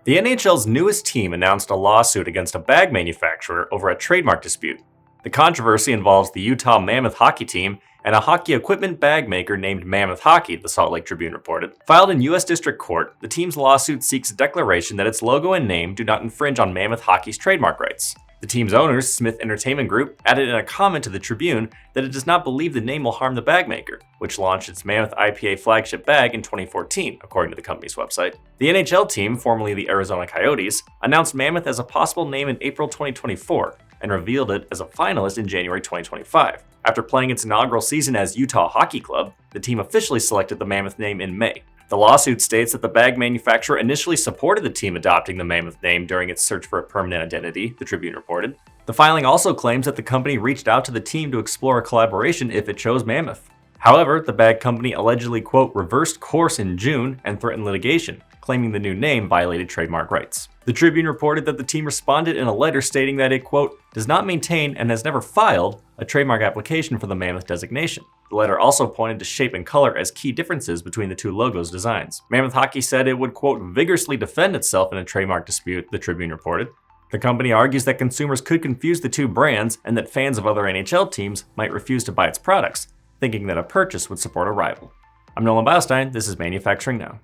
The NHL's newest team announced a lawsuit against a bag manufacturer over a trademark dispute. The controversy involves the Utah Mammoth hockey team and a hockey equipment bag maker named Mammoth Hockey, the Salt Lake Tribune reported. Filed in U.S. District Court, the team's lawsuit seeks a declaration that its logo and name do not infringe on Mammoth Hockey's trademark rights. The team's owners, Smith Entertainment Group, added in a comment to the Tribune that it does not believe the name will harm the bag maker, which launched its Mammoth IPA flagship bag in 2014, according to the company's website. The NHL team, formerly the Arizona Coyotes, announced Mammoth as a possible name in April 2024 and revealed it as a finalist in January 2025. After playing its inaugural season as Utah Hockey Club, the team officially selected the Mammoth name in May. The lawsuit states that the bag manufacturer initially supported the team adopting the Mammoth name during its search for a permanent identity, the Tribune reported. The filing also claims that the company reached out to the team to explore a collaboration if it chose Mammoth. However, the bag company allegedly, quote, reversed course in June and threatened litigation, claiming the new name violated trademark rights. The Tribune reported that the team responded in a letter stating that it, quote, does not maintain and has never filed a trademark application for the Mammoth designation. The letter also pointed to shape and color as key differences between the two logos' designs. Mammoth Hockey said it would, quote, vigorously defend itself in a trademark dispute, the Tribune reported. The company argues that consumers could confuse the two brands and that fans of other NHL teams might refuse to buy its products, thinking that a purchase would support a rival. I'm Nolan Beilstein, this is Manufacturing Now.